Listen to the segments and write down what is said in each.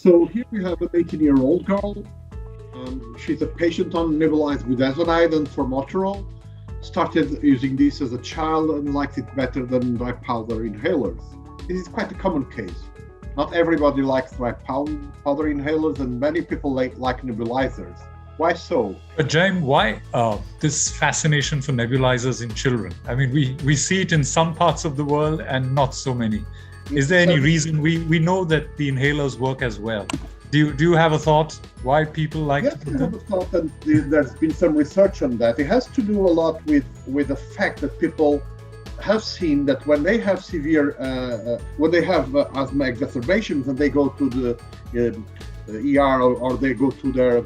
So here we have an 18-year-old girl. She's a patient on nebulized budesonide and formoterol. Started using this as a child and likes it better than dry powder inhalers. This is quite a common case. Not everybody likes dry powder inhalers, and many people like nebulizers. Why so? But Jaime, why this fascination for nebulizers in children? I mean, we see it in some parts of the world and not so many. Is there any reason? We know that the inhalers work as well. Do you have a thought why people like to put them? I have a thought, and there's been some research on that. It has to do a lot with the fact that people have seen that when they have severe, asthma exacerbations and they go to the ER or they go to their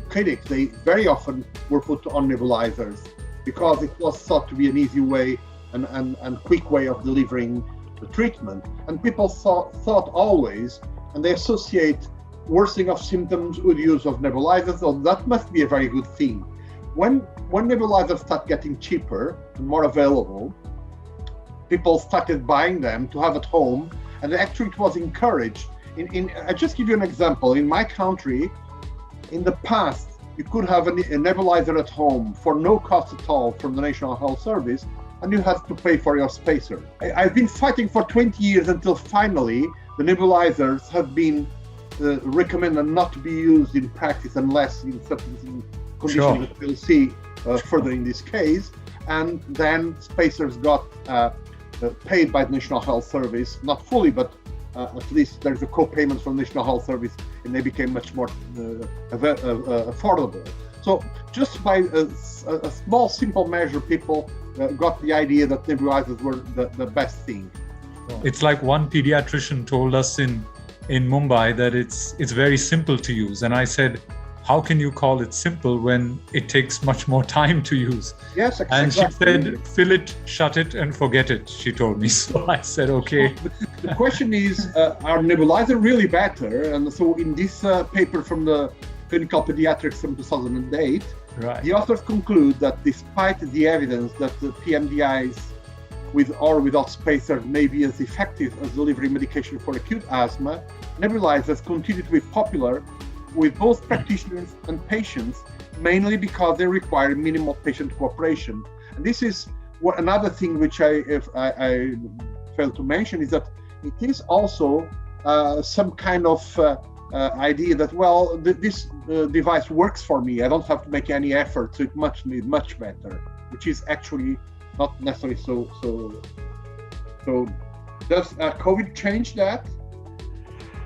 clinic, they very often were put on nebulizers because it was thought to be an easy way and quick way of delivering the treatment. And people thought always, and they associate worsening of symptoms with use of nebulizers, so that must be a very good thing. When nebulizers start getting cheaper and more available, people started buying them to have at home, and actually it was encouraged. I just give you an example. In my country, in the past, you could have a nebulizer at home for no cost at all from the National Health Service, and you had to pay for your spacer. I've been fighting for 20 years until finally the nebulizers have been recommended not to be used in practice unless in certain conditions that we'll see further in this case. And then spacers got paid by the National Health Service, not fully, but at least there's a co-payment from the National Health Service, and they became much more affordable. So just by a small, simple measure, people got the idea that nebulizers were the best thing. It's like one pediatrician told us in Mumbai that it's very simple to use. And I said, how can you call it simple when it takes much more time to use? Yes, exactly. And she said, fill it, shut it, and forget it, she told me. So I said, okay. So the question is, are nebulizers really better? And so in this paper from the Clinical Pediatrics from 2008, the authors conclude that despite the evidence that the PMDIs with or without spacers may be as effective as delivering medication for acute asthma, nebulizers continue to be popular with both practitioners and patients, mainly because they require minimal patient cooperation. And this is another thing which I failed to mention, is that it is also some kind of idea that, well, this device works for me. I don't have to make any effort, so it must be much better, which is actually not necessarily so. Does COVID change that?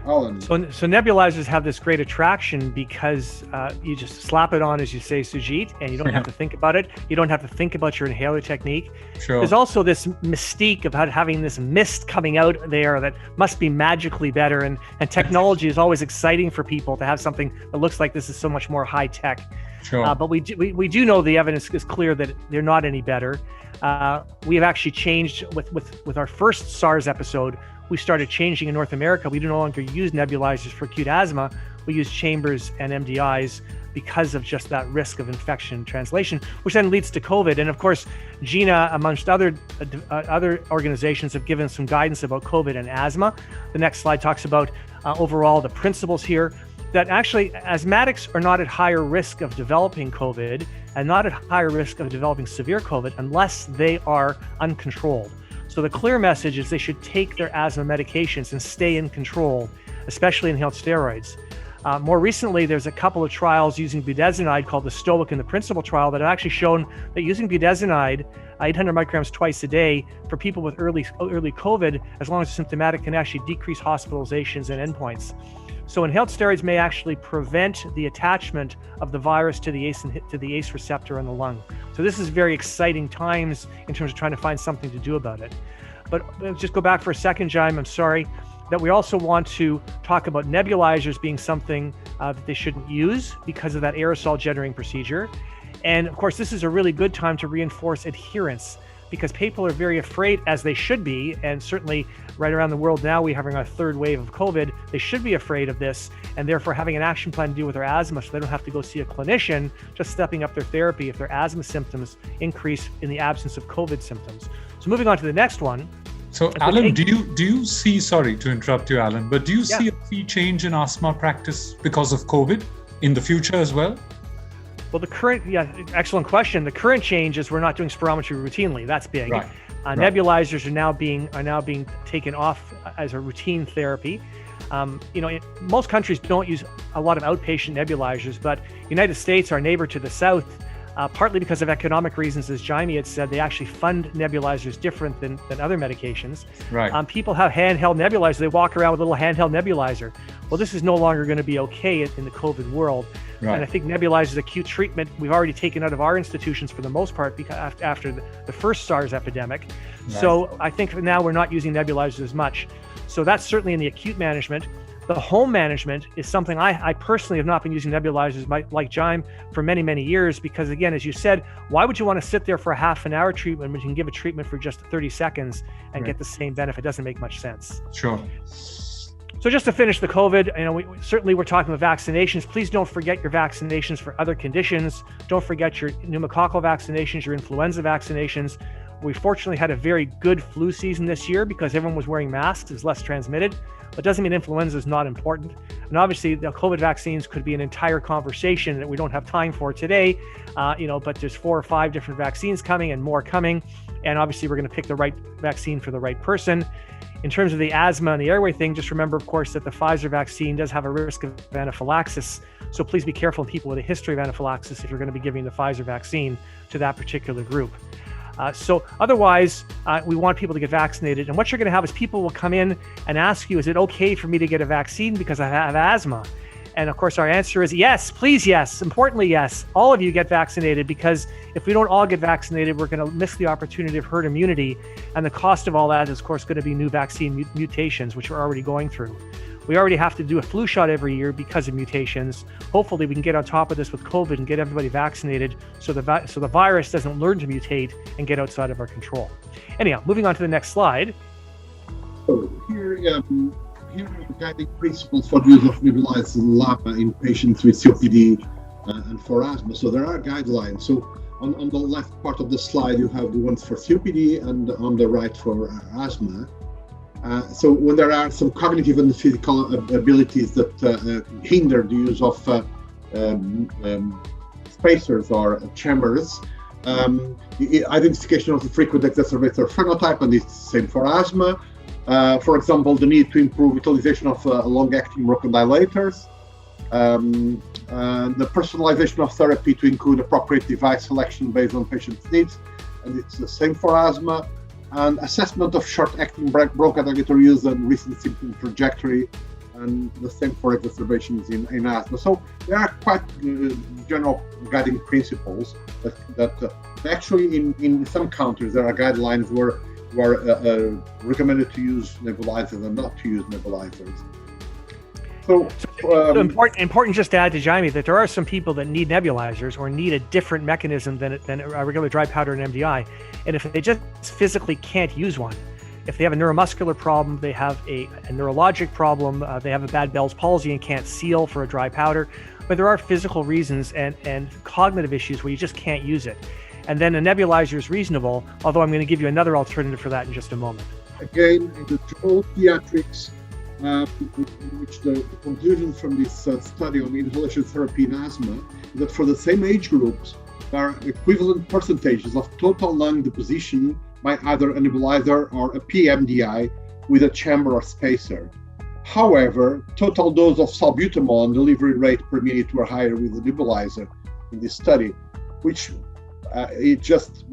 Alan. So nebulizers have this great attraction because you just slap it on, as you say, Sujit, and you don't have to think about it. You don't have to think about your inhaler technique. Sure. There's also this mystique about having this mist coming out there that must be magically better, and technology is always exciting for people to have something that looks like this is so much more high tech. Sure. But we do know the evidence is clear that they're not any better. We have actually changed with our first SARS episode. We started changing in North America. We no longer use nebulizers for acute asthma. We use chambers and MDIs because of just that risk of infection translation, which then leads to COVID. And of course, Gina, amongst other organizations, have given some guidance about COVID and asthma. The next slide talks about overall the principles here, that actually asthmatics are not at higher risk of developing COVID and not at higher risk of developing severe COVID unless they are uncontrolled. So the clear message is they should take their asthma medications and stay in control, especially inhaled steroids. More recently, there's a couple of trials using budesonide called the STOIC and the Principle trial that have actually shown that using budesonide, 800 micrograms twice a day for people with early COVID, as long as they're symptomatic, can actually decrease hospitalizations and endpoints. So inhaled steroids may actually prevent the attachment of the virus to the ACE receptor in the lung. So this is very exciting times in terms of trying to find something to do about it. But just go back for a second, Jaime, I'm sorry, that we also want to talk about nebulizers being something that they shouldn't use because of that aerosol generating procedure. And of course, this is a really good time to reinforce adherence, because people are very afraid, as they should be, and certainly right around the world now, we're having a third wave of COVID. They should be afraid of this, and therefore having an action plan to deal with their asthma so they don't have to go see a clinician, just stepping up their therapy if their asthma symptoms increase in the absence of COVID symptoms. So moving on to the next one, So, Alan, do you see? Sorry to interrupt you, Alan, but do you see a sea change in asthma practice because of COVID in the future as well? Well, excellent question. The current change is we're not doing spirometry routinely. That's big. Right. Nebulizers are now being taken off as a routine therapy. Most countries don't use a lot of outpatient nebulizers, but United States, our neighbor to the south, partly because of economic reasons, as Jaime had said, they actually fund nebulizers different than other medications. Right. People have handheld nebulizers. They walk around with a little handheld nebulizer. Well, this is no longer going to be okay in the COVID world. Right. And I think nebulizers, acute treatment, we've already taken out of our institutions for the most part because after the first SARS epidemic. Right. So I think now we're not using nebulizers as much. So that's certainly in the acute management. The home management is something I personally have not been using nebulizers like Jaime for many, many years because, again, as you said, why would you want to sit there for a half an hour treatment when you can give a treatment for just 30 seconds and get the same benefit? It doesn't make much sense. Sure. So just to finish the COVID, certainly we're talking about vaccinations. Please don't forget your vaccinations for other conditions. Don't forget your pneumococcal vaccinations, your influenza vaccinations. We fortunately had a very good flu season this year because everyone was wearing masks. It's less transmitted. But doesn't mean influenza is not important. And obviously the COVID vaccines could be an entire conversation that we don't have time for today, but there's 4 or 5 different vaccines coming and more coming. And obviously we're going to pick the right vaccine for the right person. In terms of the asthma and the airway thing, just remember, of course, that the Pfizer vaccine does have a risk of anaphylaxis. So please be careful in people with a history of anaphylaxis if you're going to be giving the Pfizer vaccine to that particular group. So otherwise, we want people to get vaccinated. And what you're going to have is people will come in and ask you, is it okay for me to get a vaccine because I have asthma? And of course, our answer is yes, please, yes. Importantly, yes. All of you get vaccinated because if we don't all get vaccinated, we're going to miss the opportunity of herd immunity. And the cost of all that is, of course, going to be new vaccine mutations, which we're already going through. We already have to do a flu shot every year because of mutations. Hopefully we can get on top of this with COVID and get everybody vaccinated so the virus doesn't learn to mutate and get outside of our control. Anyhow, moving on to the next slide. So here are the guiding principles for the use of nebulized LAMA in patients with COPD and for asthma. So there are guidelines. So on the left part of the slide, you have the ones for COPD and on the right for asthma. So when there are some cognitive and physical abilities that hinder the use of spacers or chambers, the identification of the frequent exacerbator phenotype, and it's the same for asthma. For example, the need to improve utilization of long-acting bronchodilators, the personalization of therapy to include appropriate device selection based on patient's needs, and it's the same for asthma. And assessment of short-acting bronchodilator use and recent symptom trajectory, and the same for exacerbations in asthma. So there are quite general guiding principles that actually in some countries there are guidelines where recommended to use nebulizers and not to use nebulizers. So important just to add to Jaime that there are some people that need nebulizers or need a different mechanism than a regular dry powder and MDI. And if they just physically can't use one, if they have a neuromuscular problem, they have a neurologic problem, they have a bad Bell's palsy and can't seal for a dry powder, but there are physical reasons and cognitive issues where you just can't use it. And then a nebulizer is reasonable, although I'm going to give you another alternative for that in just a moment. Again, in the journal Pediatrics, which the conclusion from this study on inhalation therapy in asthma is that for the same age groups, there are equivalent percentages of total lung deposition by either a nebulizer or a PMDI with a chamber or spacer. However, total dose of salbutamol and delivery rate per minute were higher with the nebulizer in this study, which it's just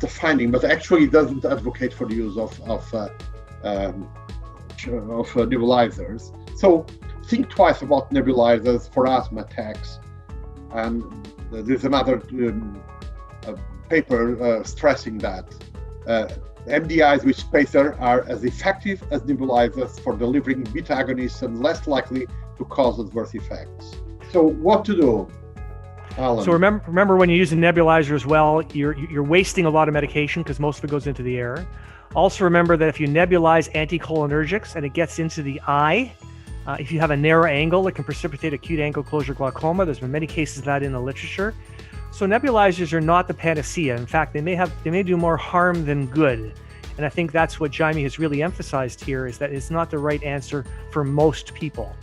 a finding, but actually it doesn't advocate for the use of nebulizers. So think twice about nebulizers for asthma attacks. And there's another paper stressing that MDIs with spacer are as effective as nebulizers for delivering beta agonists and less likely to cause adverse effects. So what to do, Alan? So remember when you use a nebulizer as well, you're wasting a lot of medication because most of it goes into the air. Also remember that if you nebulize anticholinergics and it gets into the eye, if you have a narrow angle, it can precipitate acute angle closure glaucoma. There's been many cases of that in the literature. So nebulizers are not the panacea. In fact, they may do more harm than good. And I think that's what Jaime has really emphasized here, is that it's not the right answer for most people.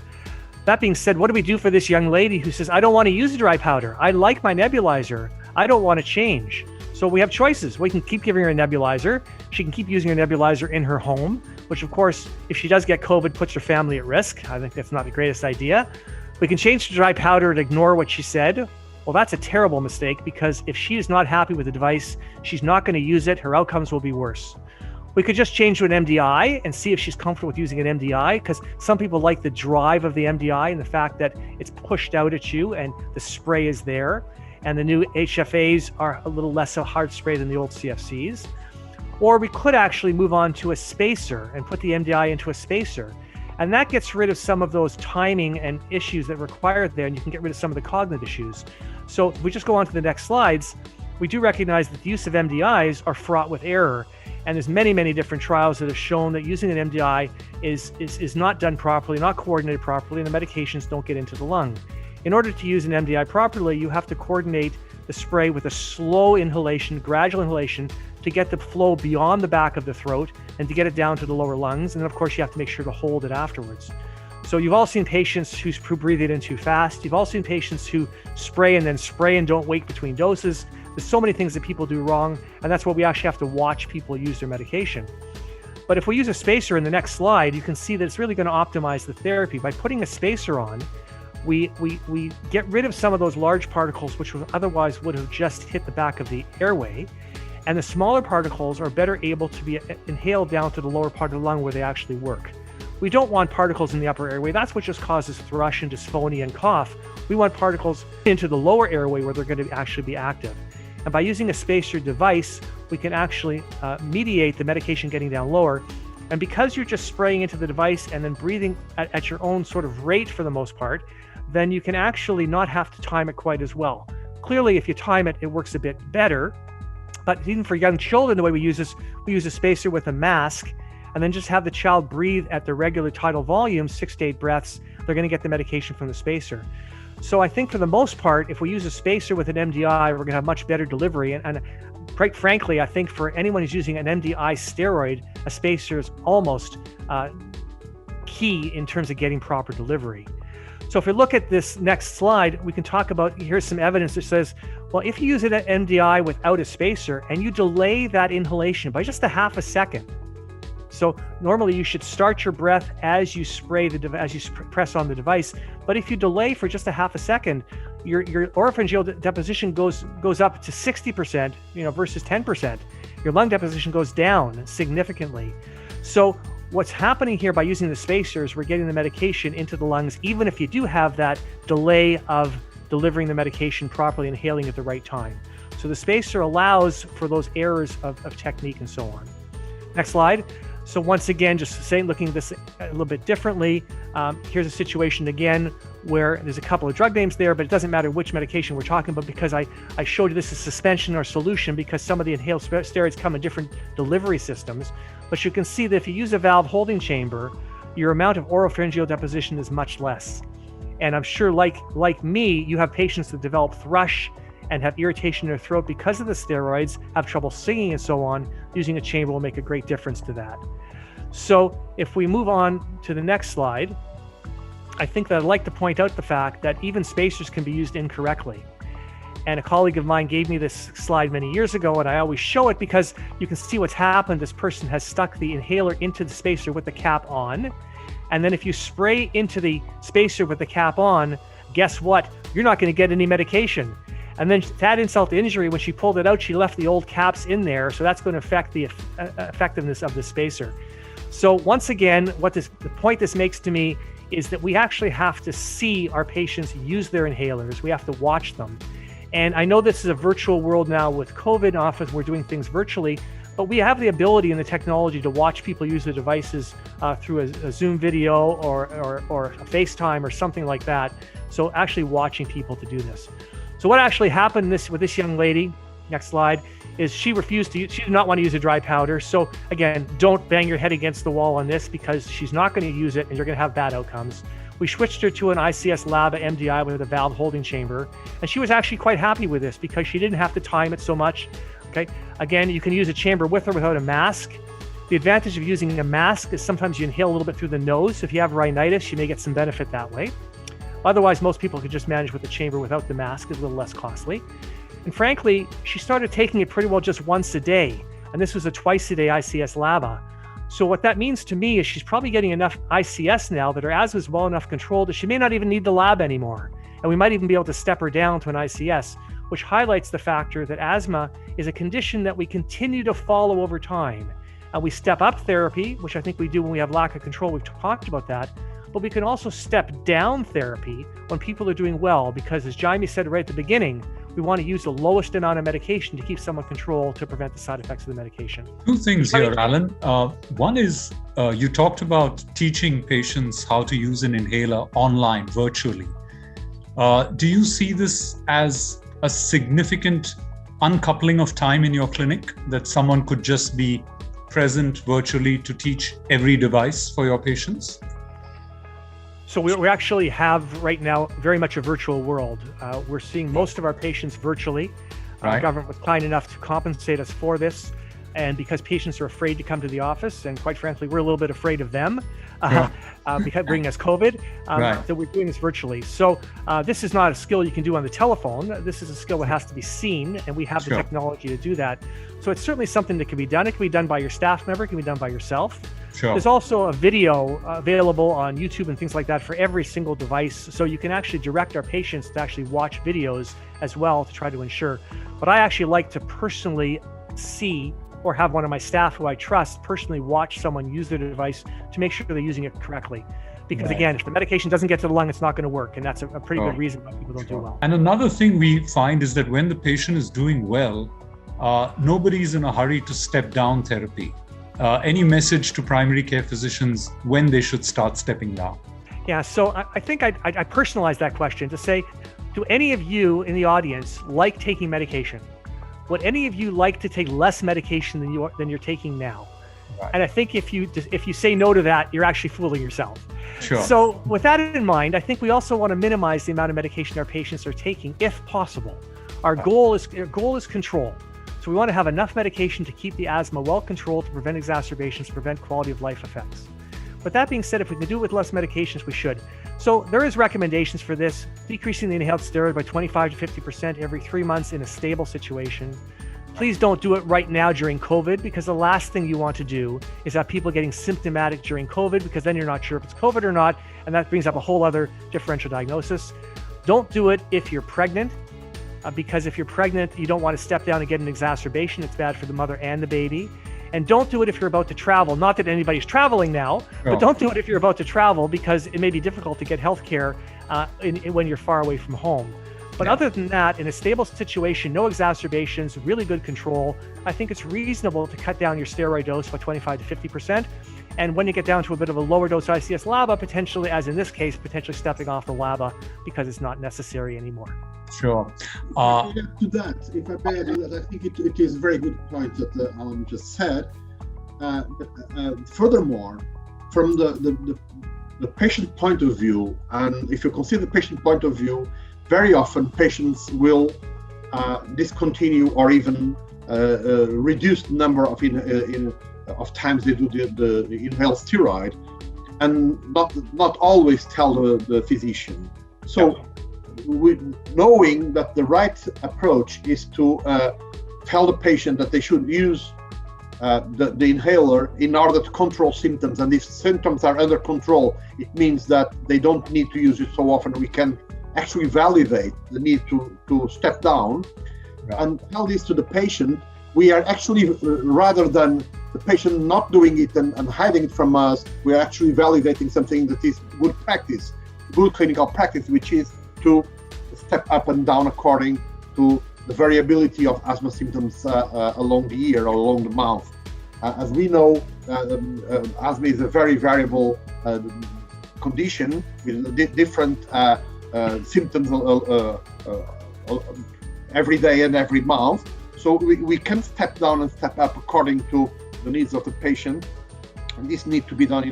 That being said, what do we do for this young lady who says, I don't want to use a dry powder. I like my nebulizer. I don't want to change. So we have choices. We can keep giving her a nebulizer. She can keep using her nebulizer in her home, which of course, if she does get COVID, puts her family at risk. I think that's not the greatest idea. We can change to dry powder and ignore what she said. Well, that's a terrible mistake, because if she is not happy with the device, she's not going to use it. Her outcomes will be worse. We could just change to an MDI and see if she's comfortable with using an MDI, because some people like the drive of the MDI and the fact that it's pushed out at you and the spray is there. And the new HFAs are a little less of a hard spray than the old CFCs. Or we could actually move on to a spacer and put the MDI into a spacer. And that gets rid of some of those timing and issues that are required there, and you can get rid of some of the cognitive issues. So if we just go on to the next slides, we do recognize that the use of MDIs are fraught with error. And there's many, many different trials that have shown that using an MDI is not done properly, not coordinated properly, and the medications don't get into the lung. In order to use an MDI properly, you have to coordinate the spray with a slow inhalation, gradual inhalation, to get the flow beyond the back of the throat and to get it down to the lower lungs. And then of course you have to make sure to hold it afterwards. So you've all seen patients who breathe it in too fast. You've all seen patients who spray and don't wait between doses. There's so many things that people do wrong, and that's why we actually have to watch people use their medication. But if we use a spacer in the next slide, you can see that it's really going to optimize the therapy. By putting a spacer on, we get rid of some of those large particles which otherwise would have just hit the back of the airway, and the smaller particles are better able to be inhaled down to the lower part of the lung where they actually work. We don't want particles in the upper airway. That's what just causes thrush and dysphonia and cough. We want particles into the lower airway where they're going to actually be active. And by using a spacer device, we can actually mediate the medication getting down lower. And because you're just spraying into the device and then breathing at your own sort of rate for the most part, then you can actually not have to time it quite as well. Clearly, if you time it, it works a bit better. But even for young children, the way we use this, we use a spacer with a mask and then just have the child breathe at the regular tidal volume, 6 to 8 breaths. They're going to get the medication from the spacer. So I think for the most part, if we use a spacer with an MDI, we're going to have much better delivery. And quite frankly, I think for anyone who's using an MDI steroid, a spacer is almost key in terms of getting proper delivery. So if we look at this next slide, we can talk about, here's some evidence that says, well, if you use an MDI without a spacer and you delay that inhalation by just a half a second. So normally you should start your breath as you spray as you press on the device. But if you delay for just a half a second, your oropharyngeal deposition goes up to 60%, versus 10%. Your lung deposition goes down significantly. So what's happening here by using the spacers, we're getting the medication into the lungs, even if you do have that delay of delivering the medication properly, inhaling at the right time. So the spacer allows for those errors of technique and so on. Next slide. So once again, just looking at this a little bit differently, here's a situation again where there's a couple of drug names there, but it doesn't matter which medication we're talking about, because I showed you this is suspension or solution, because some of the inhaled steroids come in different delivery systems. But you can see that if you use a valve holding chamber, your amount of oropharyngeal deposition is much less. And I'm sure like me, you have patients that develop thrush and have irritation in their throat because of the steroids, have trouble singing and so on. Using a chamber will make a great difference to that. So if we move on to the next slide, I think that I'd like to point out the fact that even spacers can be used incorrectly. And a colleague of mine gave me this slide many years ago, and I always show it because you can see what's happened. This person has stuck the inhaler into the spacer with the cap on. And then if you spray into the spacer with the cap on, guess what? You're not going to get any medication. And then to add insult to injury, when she pulled it out, she left the old caps in there. So that's going to affect the effectiveness of the spacer. So once again, the point this makes to me is that we actually have to see our patients use their inhalers. We have to watch them. And I know this is a virtual world now with COVID. Often we're doing things virtually, but we have the ability and the technology to watch people use the devices through a Zoom video or a FaceTime or something like that. So actually watching people to do this. So what actually happened with this young lady, next slide, is she did not want to use a dry powder. So again, don't bang your head against the wall on this, because she's not going to use it and you're going to have bad outcomes. We switched her to an ICS Laba MDI with a valve holding chamber, and she was actually quite happy with this because she didn't have to time it so much. Okay. Again, you can use a chamber with or without a mask. The advantage of using a mask is sometimes you inhale a little bit through the nose. So if you have rhinitis, you may get some benefit that way. Otherwise, most people could just manage with the chamber without the mask. It's a little less costly. And frankly, she started taking it pretty well just once a day. And this was a twice a day ICS LABA. So what that means to me is she's probably getting enough ICS now that her asthma is well enough controlled that she may not even need the lab anymore. And we might even be able to step her down to an ICS, which highlights the factor that asthma is a condition that we continue to follow over time. And we step up therapy, which I think we do when we have lack of control. We've talked about that. But we can also step down therapy when people are doing well, because as Jaime said right at the beginning, we want to use the lowest amount of medication to keep someone controlled to prevent the side effects of the medication. Two things here, Alan. One is you talked about teaching patients how to use an inhaler online, virtually. Do you see this as a significant uncoupling of time in your clinic, that someone could just be present virtually to teach every device for your patients? So we actually have right now very much a virtual world. We're seeing most of our patients virtually. Right. Our government was kind enough to compensate us for this. And because patients are afraid to come to the office, and quite frankly, we're a little bit afraid of them, because bringing us COVID, Right. so we're doing this virtually. So this is not a skill you can do on the telephone. This is a skill that has to be seen, and we have Sure. the technology to do that. So it's certainly something that can be done. It can be done by your staff member, it can be done by yourself. Sure. There's also a video available on YouTube and things like that for every single device. So you can actually direct our patients to actually watch videos as well to try to ensure. But I actually like to personally see, or have one of my staff who I trust personally watch someone use their device to make sure they're using it correctly. Because Right. again, if the medication doesn't get to the lung, it's not going to work. And that's a pretty Sure. good reason why people don't do well. And another thing we find is that when the patient is doing well, nobody's in a hurry to step down therapy. Any message to primary care physicians when they should start stepping down? Yeah, so I think I personalize that question to say, do any of you in the audience like taking medication? Would any of you like to take less medication than you're taking now? Right. And I think if you say no to that, you're actually fooling yourself. Sure. So with that in mind, I think we also want to minimize the amount of medication our patients are taking, if possible. Our goal is control. So we want to have enough medication to keep the asthma well controlled, to prevent exacerbations, prevent quality of life effects. But that being said, if we can do it with less medications, we should. So there is recommendations for this, decreasing the inhaled steroid by 25 to 50% every 3 months in a stable situation. Please don't do it right now during COVID, because the last thing you want to do is have people getting symptomatic during COVID, because then you're not sure if it's COVID or not, and that brings up a whole other differential diagnosis. Don't do it if you're pregnant, because if you're pregnant, you don't want to step down and get an exacerbation. It's bad for the mother and the baby. And don't do it if you're about to travel. Not that anybody's traveling now, but don't do it if you're about to travel, because it may be difficult to get healthcare when you're far away from home. But other than that, in a stable situation, no exacerbations, really good control, I think it's reasonable to cut down your steroid dose by 25 to 50%. And when you get down to a bit of a lower dose ICS LABA, potentially, as in this case, potentially stepping off the LABA because it's not necessary anymore. Sure. If I may add to that, I think it is a very good point that Alan just said. Furthermore, from the patient point of view, and if you consider the patient point of view, very often patients will discontinue or even reduce the number of times they do the inhaled steroid, and not always tell the physician. So, knowing that the right approach is to tell the patient that they should use the inhaler in order to control symptoms, and if symptoms are under control, it means that they don't need to use it so often. We can actually validate the need to step down and tell this to the patient. We are actually, rather than the patient not doing it and hiding it from us, we are actually validating something that is good practice, good clinical practice, which is to step up and down according to the variability of asthma symptoms along the ear or along the mouth. As we know, asthma is a very variable condition with different symptoms every day and every month. So we can step down and step up according to the needs of the patient, and this needs to be done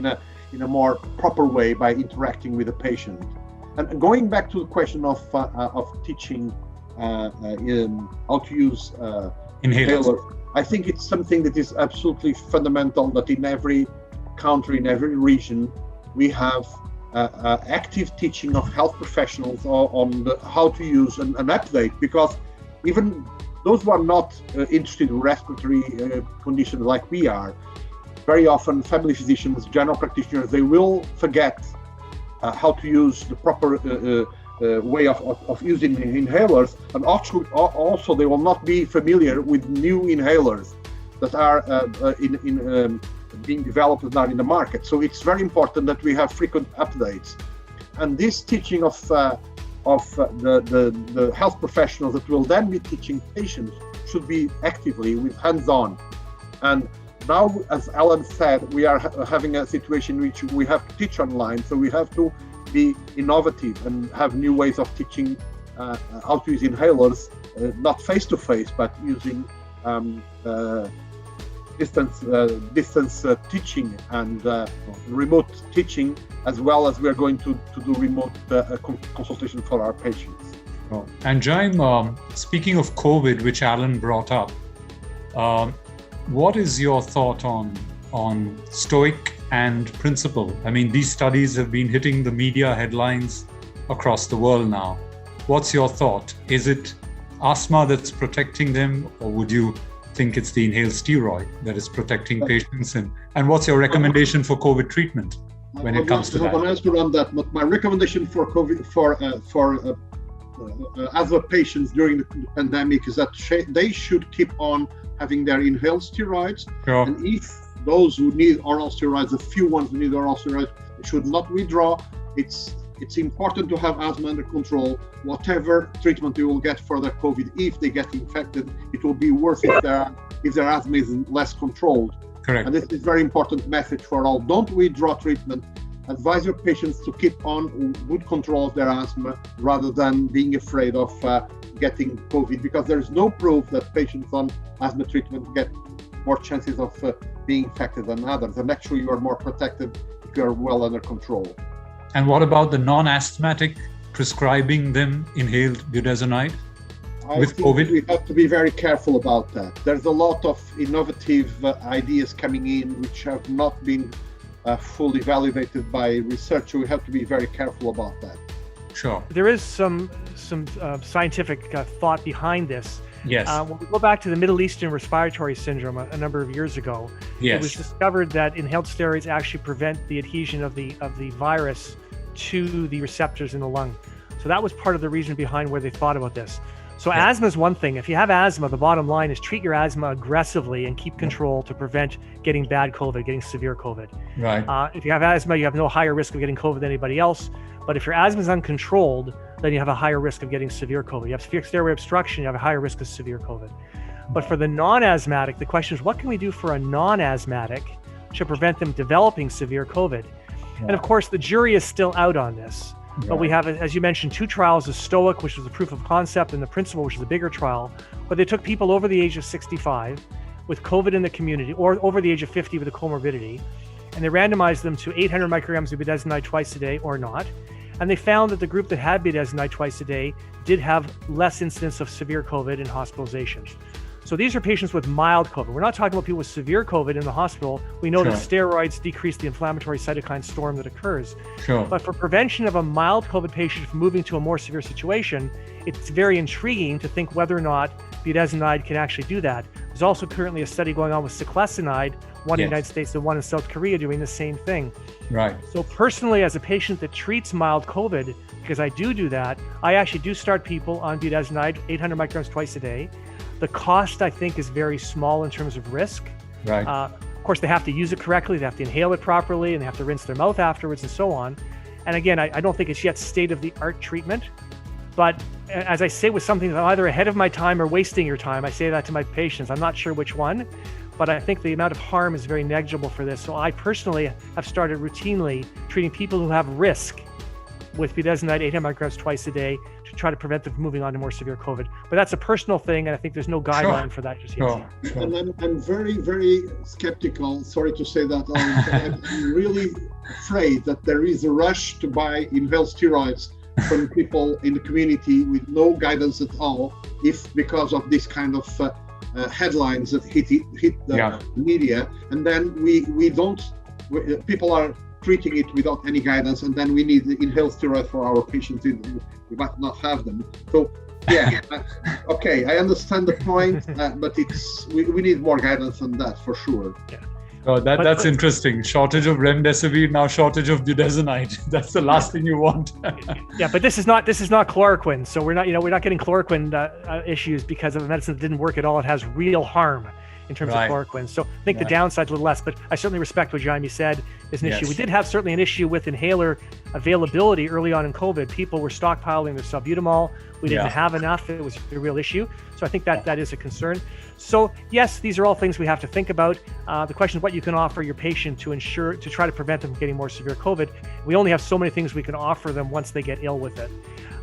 in a more proper way by interacting with the patient. And going back to the question of teaching how to use inhaler I think it's something that is absolutely fundamental, that in every country, in every region, we have active teaching of health professionals on how to use an update, because even those who are not interested in respiratory conditions like we are, very often family physicians, general practitioners, they will forget how to use the proper way of using inhalers, and also they will not be familiar with new inhalers that are being developed and are in the market. So it's very important that we have frequent updates, and this teaching of the health professionals that will then be teaching patients should be actively with hands-on. And now, as Alan said, we are having a situation in which we have to teach online, so we have to be innovative and have new ways of teaching how to use inhalers, not face-to-face, but using distance teaching and remote teaching, as well as we are going to do remote consultation for our patients. Oh. And Jaime, speaking of COVID, which Alan brought up, what is your thought on stoic and principle? I mean, these studies have been hitting the media headlines across the world now. What's your thought? Is it asthma that's protecting them, or would you think it's the inhaled steroid that is protecting patients? And what's your recommendation for COVID treatment when it comes to that? I will answer on that, but my recommendation for COVID for asthma patients during the pandemic is that they should keep on having their inhaled steroids. Sure. And if those who need oral steroids, the few ones who need oral steroids, should not withdraw. It's important to have asthma under control. Whatever treatment they will get for their COVID, if they get infected, it will be worse if their asthma is less controlled. Correct. And this is a very important message for all. Don't withdraw treatment. Advise your patients to keep on good control of their asthma rather than being afraid of getting COVID, because there is no proof that patients on asthma treatment get more chances of being infected than others. And actually, you are more protected if you are well under control. And what about the non-asthmatic prescribing them inhaled budesonide with COVID? We have to be very careful about that. There's a lot of innovative ideas coming in which have not been fully validated by research. So we have to be very careful about that. Sure. There is some scientific thought behind this. Yes. When we go back to the Middle Eastern respiratory syndrome a number of years ago, yes, it was discovered that inhaled steroids actually prevent the adhesion of the virus to the receptors in the lung. So that was part of the reason behind where they thought about this. So asthma is one thing. If you have asthma, the bottom line is treat your asthma aggressively and keep control to prevent getting bad COVID, getting severe COVID. Right. If you have asthma, you have no higher risk of getting COVID than anybody else. But if your asthma is uncontrolled, then you have a higher risk of getting severe COVID. You have severe airway obstruction, you have a higher risk of severe COVID. But for the non-asthmatic, the question is, what can we do for a non-asthmatic to prevent them developing severe COVID? And of course, the jury is still out on this. But we have, as you mentioned, two trials, the STOIC, which was the proof of concept, and the principle, which is a bigger trial, where they took people over the age of 65 with COVID in the community, or over the age of 50 with a comorbidity, and they randomized them to 800 micrograms of budesonide twice a day or not. And they found that the group that had budesonide twice a day did have less incidence of severe COVID and hospitalizations. So these are patients with mild COVID. We're not talking about people with severe COVID in the hospital. We know that steroids decrease the inflammatory cytokine storm that occurs. Sure. But for prevention of a mild COVID patient from moving to a more severe situation, it's very intriguing to think whether or not budesonide can actually do that. There's also currently a study going on with ciclesonide, one in the United States and one in South Korea, doing the same thing. Right. So personally, as a patient that treats mild COVID, because I do that, I actually do start people on budesonide, 800 micrograms twice a day. The cost, I think, is very small in terms of risk. Right. Of course, they have to use it correctly, they have to inhale it properly, and they have to rinse their mouth afterwards and so on. And again, I don't think it's yet state-of-the-art treatment. But as I say with something that's either ahead of my time or wasting your time, I say that to my patients. I'm not sure which one, but I think the amount of harm is very negligible for this. So I personally have started routinely treating people who have risk with budesonide 800 micrograms twice a day to try to prevent them from moving on to more severe COVID. But that's a personal thing, and I think there's no guideline for that just yet. Sure. And I'm very, very skeptical, sorry to say that, I'm really afraid that there is a rush to buy inhaled steroids from people in the community with no guidance at all, if because of this kind of headlines that hit the media, and then people are treating it without any guidance, and then we need inhaled steroid for our patients. We might not have them. So yeah, okay, I understand the point, but we need more guidance on that for sure. Yeah. Oh, that's interesting. Shortage of remdesivir, now shortage of budesonide. That's the last thing you want. Yeah, but this is not chloroquine. So we're not getting chloroquine issues because of a medicine that didn't work at all. It has real harm in terms of chloroquine. So I think the downside's a little less, but I certainly respect what Jaime said is an issue. We did have certainly an issue with inhaler availability early on in COVID. People were stockpiling their salbutamol. We didn't have enough. It was a real issue. So I think that is a concern. So yes, these are all things we have to think about. The question is what you can offer your patient to try to prevent them from getting more severe COVID. We only have so many things we can offer them once they get ill with it.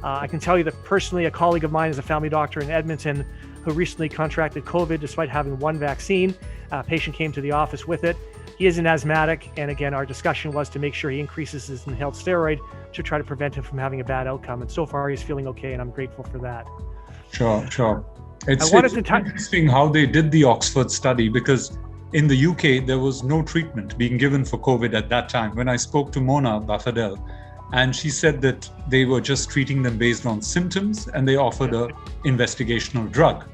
I can tell you that personally, a colleague of mine is a family doctor in Edmonton who recently contracted COVID despite having one vaccine. A patient came to the office with it. He is an asthmatic, and again, our discussion was to make sure he increases his inhaled steroid to try to prevent him from having a bad outcome. And so far, he's feeling okay, and I'm grateful for that. Sure. It's interesting how they did the Oxford study, because in the UK, there was no treatment being given for COVID at that time. When I spoke to Mona Bafadel, and she said that they were just treating them based on symptoms, and they offered an investigational drug.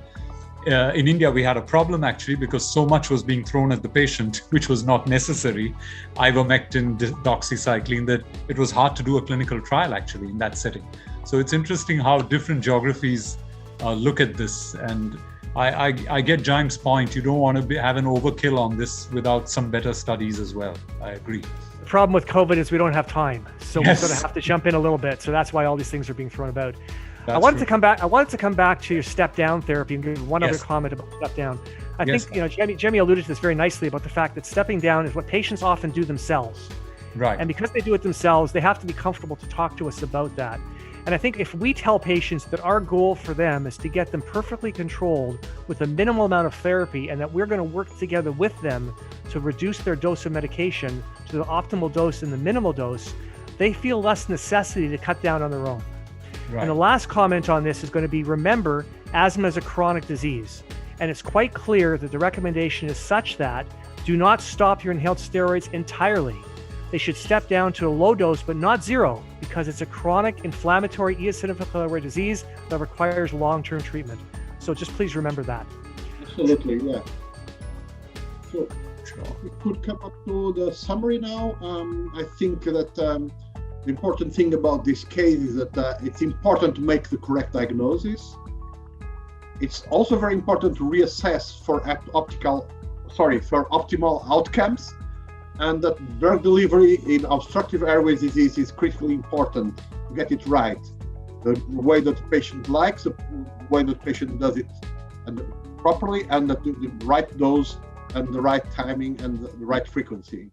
In India, we had a problem actually because so much was being thrown at the patient, which was not necessary, ivermectin, doxycycline, that it was hard to do a clinical trial actually in that setting. So it's interesting how different geographies look at this. And I get Jaime's point. You don't want to have an overkill on this without some better studies as well. I agree. The problem with COVID is we don't have time. So we sort of have to jump in a little bit. So that's why all these things are being thrown about. I wanted to come back to your step down therapy and give one other comment about step down. I think Jamie alluded to this very nicely about the fact that stepping down is what patients often do themselves. Right. And because they do it themselves, they have to be comfortable to talk to us about that. And I think if we tell patients that our goal for them is to get them perfectly controlled with a minimal amount of therapy, and that we're going to work together with them to reduce their dose of medication to the optimal dose and the minimal dose, they feel less necessity to cut down on their own. Right. And the last comment on this is going to be, remember, asthma is a chronic disease. And it's quite clear that the recommendation is such that do not stop your inhaled steroids entirely. They should step down to a low dose, but not zero, because it's a chronic inflammatory eosinophilic disease that requires long-term treatment. So just please remember that. Absolutely, yeah. So we could come up to the summary now. I think that the important thing about this case is that it's important to make the correct diagnosis. It's also very important to reassess for optimal outcomes, and that drug delivery in obstructive airway disease is critically important to get it right. The way that the patient likes, the way that the patient does it properly, and the right dose and the right timing and the right frequency.